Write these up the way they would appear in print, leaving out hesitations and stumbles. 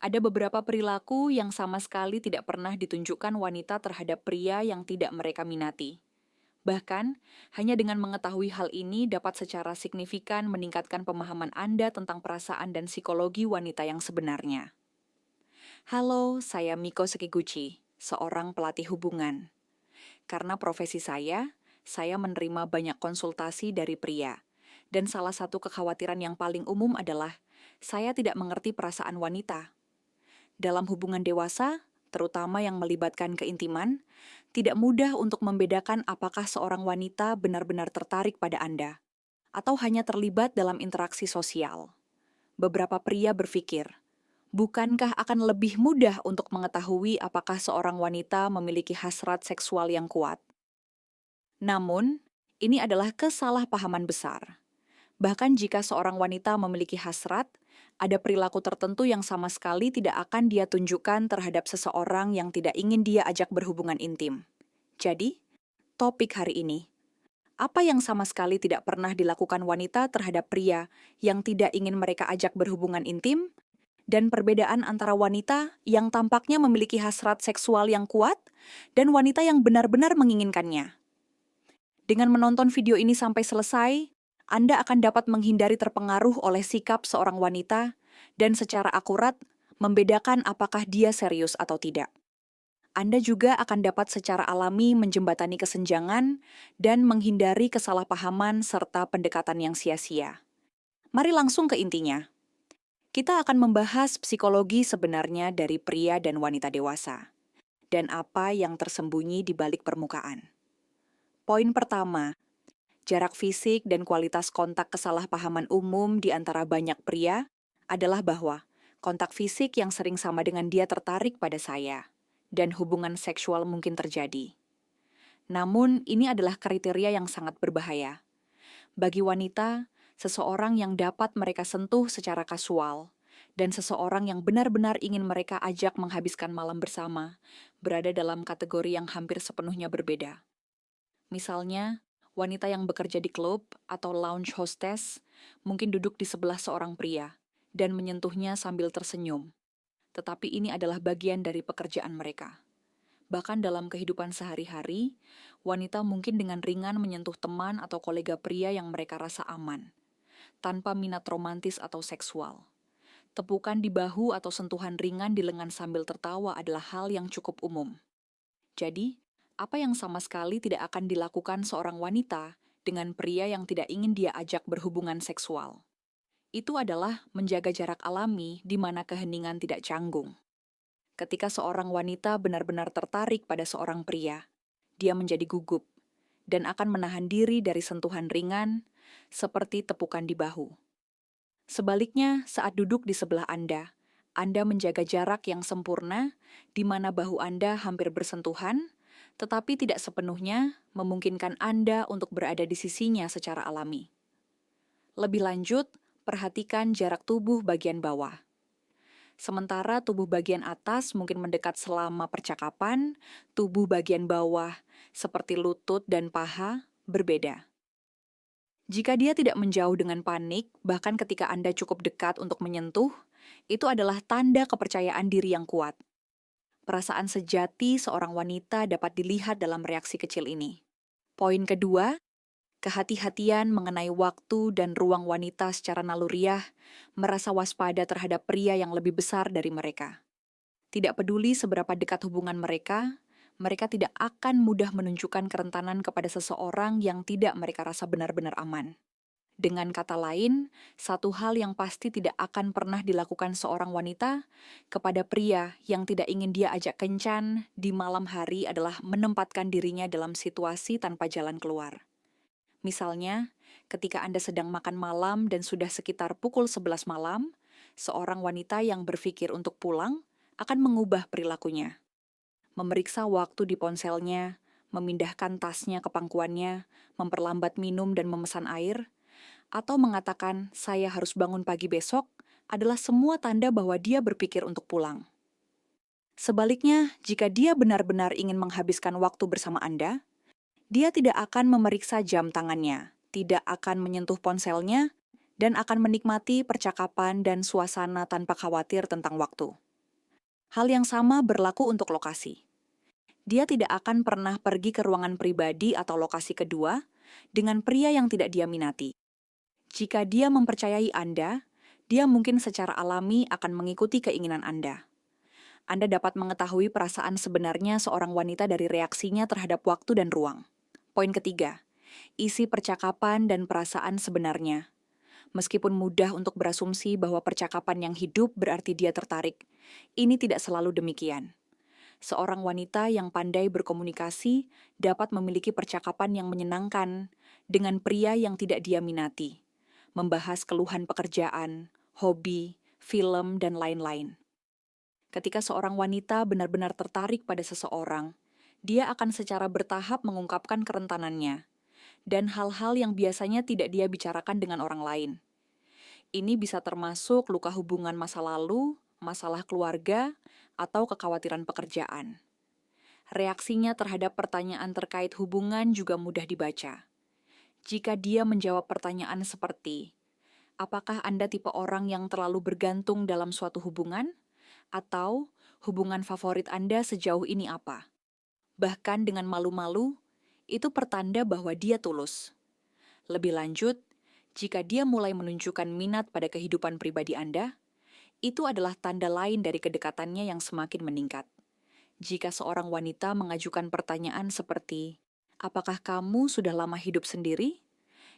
Ada beberapa perilaku yang sama sekali tidak pernah ditunjukkan wanita terhadap pria yang tidak mereka minati. Bahkan, hanya dengan mengetahui hal ini dapat secara signifikan meningkatkan pemahaman Anda tentang perasaan dan psikologi wanita yang sebenarnya. Halo, saya Miko Sekiguchi, seorang pelatih hubungan. Karena profesi saya menerima banyak konsultasi dari pria. Dan salah satu kekhawatiran yang paling umum adalah saya tidak mengerti perasaan wanita. Dalam hubungan dewasa, terutama yang melibatkan keintiman, tidak mudah untuk membedakan apakah seorang wanita benar-benar tertarik pada Anda atau hanya terlibat dalam interaksi sosial. Beberapa pria berpikir, bukankah akan lebih mudah untuk mengetahui apakah seorang wanita memiliki hasrat seksual yang kuat? Namun, ini adalah kesalahpahaman besar. Bahkan jika seorang wanita memiliki hasrat, ada perilaku tertentu yang sama sekali tidak akan dia tunjukkan terhadap seseorang yang tidak ingin dia ajak berhubungan intim. Jadi, topik hari ini, apa yang sama sekali tidak pernah dilakukan wanita terhadap pria yang tidak ingin mereka ajak berhubungan intim, dan perbedaan antara wanita yang tampaknya memiliki hasrat seksual yang kuat dan wanita yang benar-benar menginginkannya. Dengan menonton video ini sampai selesai, Anda akan dapat menghindari terpengaruh oleh sikap seorang wanita dan secara akurat membedakan apakah dia serius atau tidak. Anda juga akan dapat secara alami menjembatani kesenjangan dan menghindari kesalahpahaman serta pendekatan yang sia-sia. Mari langsung ke intinya. Kita akan membahas psikologi sebenarnya dari pria dan wanita dewasa, dan apa yang tersembunyi di balik permukaan. Poin pertama, jarak fisik dan kualitas kontak kesalahpahaman umum di antara banyak pria adalah bahwa kontak fisik yang sering sama dengan dia tertarik pada saya, dan hubungan seksual mungkin terjadi. Namun, ini adalah kriteria yang sangat berbahaya. Bagi wanita, seseorang yang dapat mereka sentuh secara kasual, dan seseorang yang benar-benar ingin mereka ajak menghabiskan malam bersama, berada dalam kategori yang hampir sepenuhnya berbeda. Misalnya, wanita yang bekerja di klub atau lounge hostess mungkin duduk di sebelah seorang pria dan menyentuhnya sambil tersenyum. Tetapi ini adalah bagian dari pekerjaan mereka. Bahkan dalam kehidupan sehari-hari, wanita mungkin dengan ringan menyentuh teman atau kolega pria yang mereka rasa aman, tanpa minat romantis atau seksual. Tepukan di bahu atau sentuhan ringan di lengan sambil tertawa adalah hal yang cukup umum. Jadi, apa yang sama sekali tidak akan dilakukan seorang wanita dengan pria yang tidak ingin dia ajak berhubungan seksual? Itu adalah menjaga jarak alami di mana keheningan tidak canggung. Ketika seorang wanita benar-benar tertarik pada seorang pria, dia menjadi gugup dan akan menahan diri dari sentuhan ringan seperti tepukan di bahu. Sebaliknya, saat duduk di sebelah Anda menjaga jarak yang sempurna di mana bahu Anda hampir bersentuhan, tetapi tidak sepenuhnya memungkinkan Anda untuk berada di sisinya secara alami. Lebih lanjut, perhatikan jarak tubuh bagian bawah. Sementara tubuh bagian atas mungkin mendekat selama percakapan, tubuh bagian bawah seperti lutut dan paha berbeda. Jika dia tidak menjauh dengan panik, bahkan ketika Anda cukup dekat untuk menyentuh, itu adalah tanda kepercayaan diri yang kuat. Perasaan sejati seorang wanita dapat dilihat dalam reaksi kecil ini. Poin kedua, kehati-hatian mengenai waktu dan ruang wanita secara naluriah, merasa waspada terhadap pria yang lebih besar dari mereka. Tidak peduli seberapa dekat hubungan mereka tidak akan mudah menunjukkan kerentanan kepada seseorang yang tidak mereka rasa benar-benar aman. Dengan kata lain, satu hal yang pasti tidak akan pernah dilakukan seorang wanita kepada pria yang tidak ingin dia ajak kencan di malam hari adalah menempatkan dirinya dalam situasi tanpa jalan keluar. Misalnya, ketika Anda sedang makan malam dan sudah sekitar pukul 11 malam, seorang wanita yang berpikir untuk pulang akan mengubah perilakunya. Memeriksa waktu di ponselnya, memindahkan tasnya ke pangkuannya, memperlambat minum dan memesan air, atau mengatakan saya harus bangun pagi besok adalah semua tanda bahwa dia berpikir untuk pulang. Sebaliknya, jika dia benar-benar ingin menghabiskan waktu bersama Anda, dia tidak akan memeriksa jam tangannya, tidak akan menyentuh ponselnya, dan akan menikmati percakapan dan suasana tanpa khawatir tentang waktu. Hal yang sama berlaku untuk lokasi. Dia tidak akan pernah pergi ke ruangan pribadi atau lokasi kedua dengan pria yang tidak dia minati. Jika dia mempercayai Anda, dia mungkin secara alami akan mengikuti keinginan Anda. Anda dapat mengetahui perasaan sebenarnya seorang wanita dari reaksinya terhadap waktu dan ruang. Poin ketiga, isi percakapan dan perasaan sebenarnya. Meskipun mudah untuk berasumsi bahwa percakapan yang hidup berarti dia tertarik, ini tidak selalu demikian. Seorang wanita yang pandai berkomunikasi dapat memiliki percakapan yang menyenangkan dengan pria yang tidak dia minati, membahas keluhan pekerjaan, hobi, film, dan lain-lain. Ketika seorang wanita benar-benar tertarik pada seseorang, dia akan secara bertahap mengungkapkan kerentanannya dan hal-hal yang biasanya tidak dia bicarakan dengan orang lain. Ini bisa termasuk luka hubungan masa lalu, masalah keluarga, atau kekhawatiran pekerjaan. Reaksinya terhadap pertanyaan terkait hubungan juga mudah dibaca. Jika dia menjawab pertanyaan seperti, apakah Anda tipe orang yang terlalu bergantung dalam suatu hubungan? Atau hubungan favorit Anda sejauh ini apa? Bahkan dengan malu-malu, itu pertanda bahwa dia tulus. Lebih lanjut, jika dia mulai menunjukkan minat pada kehidupan pribadi Anda, itu adalah tanda lain dari kedekatannya yang semakin meningkat. Jika seorang wanita mengajukan pertanyaan seperti, apakah kamu sudah lama hidup sendiri?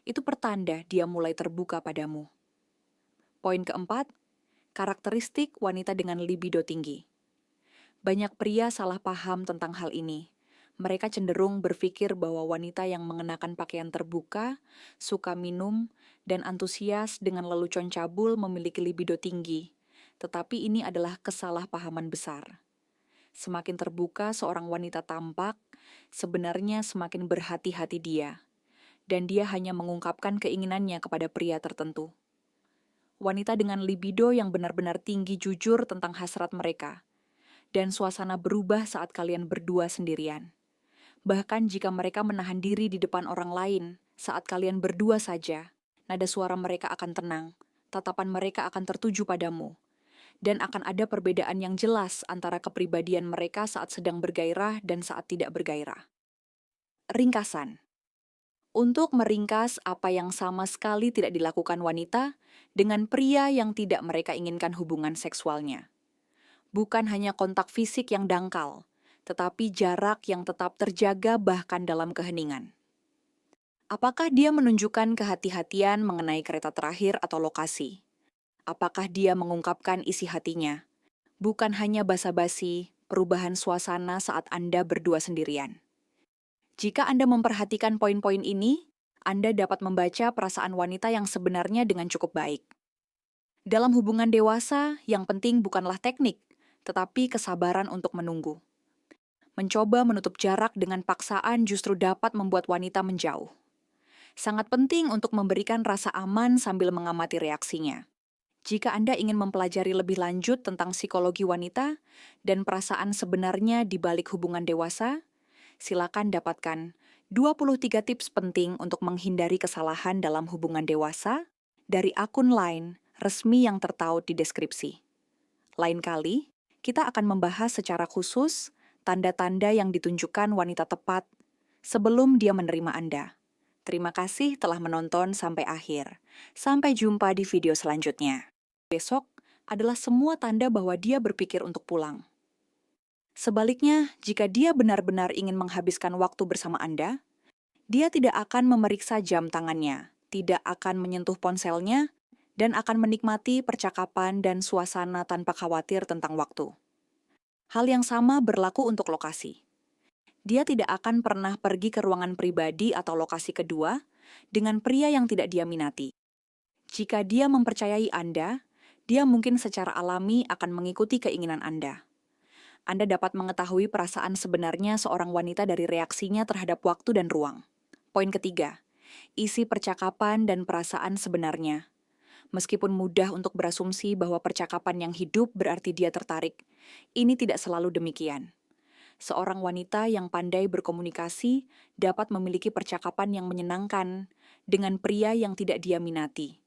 Itu pertanda dia mulai terbuka padamu. Poin keempat, karakteristik wanita dengan libido tinggi. Banyak pria salah paham tentang hal ini. Mereka cenderung berpikir bahwa wanita yang mengenakan pakaian terbuka, suka minum, dan antusias dengan lelucon cabul memiliki libido tinggi. Tetapi ini adalah kesalahpahaman besar. Semakin terbuka seorang wanita tampak, sebenarnya semakin berhati-hati dia. Dan dia hanya mengungkapkan keinginannya kepada pria tertentu. Wanita dengan libido yang benar-benar tinggi jujur tentang hasrat mereka. Dan suasana berubah saat kalian berdua sendirian. Bahkan jika mereka menahan diri di depan orang lain, saat kalian berdua saja, nada suara mereka akan tenang, tatapan mereka akan tertuju padamu, dan akan ada perbedaan yang jelas antara kepribadian mereka saat sedang bergairah dan saat tidak bergairah. Ringkasan. Untuk meringkas apa yang sama sekali tidak dilakukan wanita dengan pria yang tidak mereka inginkan hubungan seksualnya. Bukan hanya kontak fisik yang dangkal, tetapi jarak yang tetap terjaga bahkan dalam keheningan. Apakah dia menunjukkan kehati-hatian mengenai kereta terakhir atau lokasi? Apakah dia mengungkapkan isi hatinya? Bukan hanya basa-basi, perubahan suasana saat Anda berdua sendirian. Jika Anda memperhatikan poin-poin ini, Anda dapat membaca perasaan wanita yang sebenarnya dengan cukup baik. Dalam hubungan dewasa, yang penting bukanlah teknik, tetapi kesabaran untuk menunggu. Mencoba menutup jarak dengan paksaan justru dapat membuat wanita menjauh. Sangat penting untuk memberikan rasa aman sambil mengamati reaksinya. Jika Anda ingin mempelajari lebih lanjut tentang psikologi wanita dan perasaan sebenarnya di balik hubungan dewasa, silakan dapatkan 23 tips penting untuk menghindari kesalahan dalam hubungan dewasa dari akun Line resmi yang tertaut di deskripsi. Lain kali, kita akan membahas secara khusus tanda-tanda yang ditunjukkan wanita tepat sebelum dia menerima Anda. Terima kasih telah menonton sampai akhir. Sampai jumpa di video selanjutnya. Besok adalah semua tanda bahwa dia berpikir untuk pulang. Sebaliknya, jika dia benar-benar ingin menghabiskan waktu bersama Anda, dia tidak akan memeriksa jam tangannya, tidak akan menyentuh ponselnya, dan akan menikmati percakapan dan suasana tanpa khawatir tentang waktu. Hal yang sama berlaku untuk lokasi. Dia tidak akan pernah pergi ke ruangan pribadi atau lokasi kedua dengan pria yang tidak dia minati. Jika dia mempercayai Anda, dia mungkin secara alami akan mengikuti keinginan Anda. Anda dapat mengetahui perasaan sebenarnya seorang wanita dari reaksinya terhadap waktu dan ruang. Poin ketiga, isi percakapan dan perasaan sebenarnya. Meskipun mudah untuk berasumsi bahwa percakapan yang hidup berarti dia tertarik, ini tidak selalu demikian. Seorang wanita yang pandai berkomunikasi dapat memiliki percakapan yang menyenangkan dengan pria yang tidak dia minati,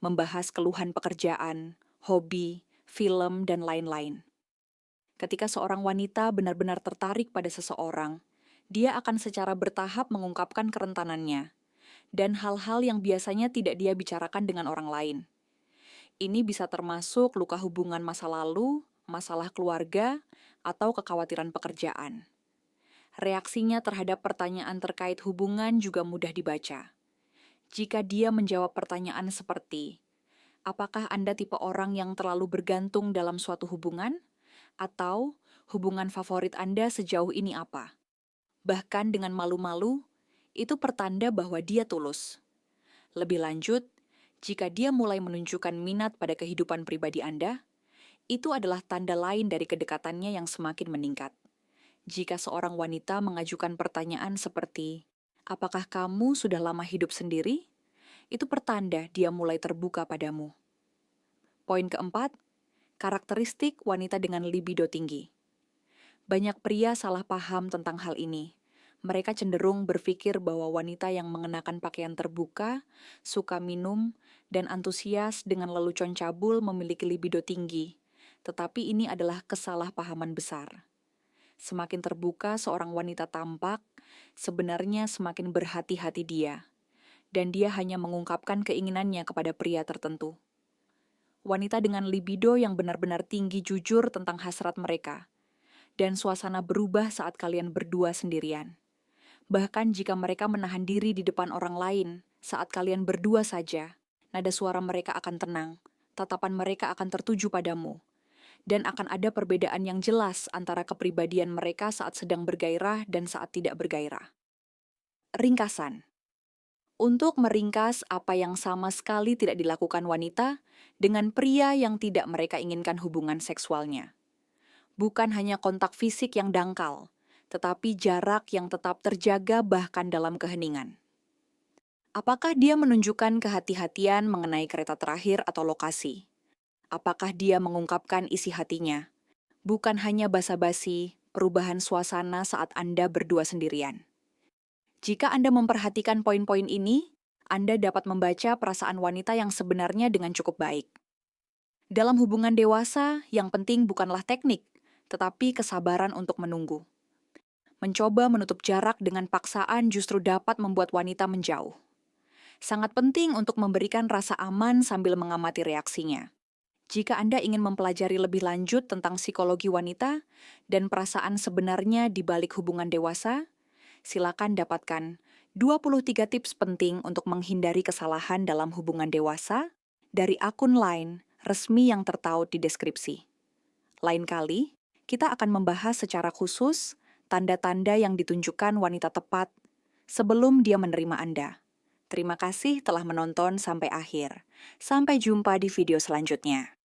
membahas keluhan pekerjaan, hobi, film, dan lain-lain. Ketika seorang wanita benar-benar tertarik pada seseorang, dia akan secara bertahap mengungkapkan kerentanannya dan hal-hal yang biasanya tidak dia bicarakan dengan orang lain. Ini bisa termasuk luka hubungan masa lalu, masalah keluarga, atau kekhawatiran pekerjaan. Reaksinya terhadap pertanyaan terkait hubungan juga mudah dibaca. Jika dia menjawab pertanyaan seperti, apakah Anda tipe orang yang terlalu bergantung dalam suatu hubungan? Atau hubungan favorit Anda sejauh ini apa? Bahkan dengan malu-malu, itu pertanda bahwa dia tulus. Lebih lanjut, jika dia mulai menunjukkan minat pada kehidupan pribadi Anda, itu adalah tanda lain dari kedekatannya yang semakin meningkat. Jika seorang wanita mengajukan pertanyaan seperti, apakah kamu sudah lama hidup sendiri? Itu pertanda dia mulai terbuka padamu. Poin keempat, karakteristik wanita dengan libido tinggi. Banyak pria salah paham tentang hal ini. Mereka cenderung berpikir bahwa wanita yang mengenakan pakaian terbuka, suka minum, dan antusias dengan lelucon cabul memiliki libido tinggi. Tetapi ini adalah kesalahpahaman besar. Semakin terbuka seorang wanita tampak, sebenarnya semakin berhati-hati dia. Dan dia hanya mengungkapkan keinginannya kepada pria tertentu. Wanita dengan libido yang benar-benar tinggi jujur tentang hasrat mereka. Dan suasana berubah saat kalian berdua sendirian. Bahkan jika mereka menahan diri di depan orang lain, saat kalian berdua saja, nada suara mereka akan tenang, tatapan mereka akan tertuju padamu, dan akan ada perbedaan yang jelas antara kepribadian mereka saat sedang bergairah dan saat tidak bergairah. Ringkasan. Untuk meringkas apa yang sama sekali tidak dilakukan wanita dengan pria yang tidak mereka inginkan hubungan seksualnya. Bukan hanya kontak fisik yang dangkal, tetapi jarak yang tetap terjaga bahkan dalam keheningan. Apakah dia menunjukkan kehati-hatian mengenai kereta terakhir atau lokasi? Apakah dia mengungkapkan isi hatinya? Bukan hanya basa-basi, perubahan suasana saat Anda berdua sendirian. Jika Anda memperhatikan poin-poin ini, Anda dapat membaca perasaan wanita yang sebenarnya dengan cukup baik. Dalam hubungan dewasa, yang penting bukanlah teknik, tetapi kesabaran untuk menunggu. Mencoba menutup jarak dengan paksaan justru dapat membuat wanita menjauh. Sangat penting untuk memberikan rasa aman sambil mengamati reaksinya. Jika Anda ingin mempelajari lebih lanjut tentang psikologi wanita dan perasaan sebenarnya di balik hubungan dewasa, silakan dapatkan 23 tips penting untuk menghindari kesalahan dalam hubungan dewasa dari akun Line resmi yang tertaut di deskripsi. Lain kali, kita akan membahas secara khusus tanda-tanda yang ditunjukkan wanita tepat sebelum dia menerima Anda. Terima kasih telah menonton sampai akhir. Sampai jumpa di video selanjutnya.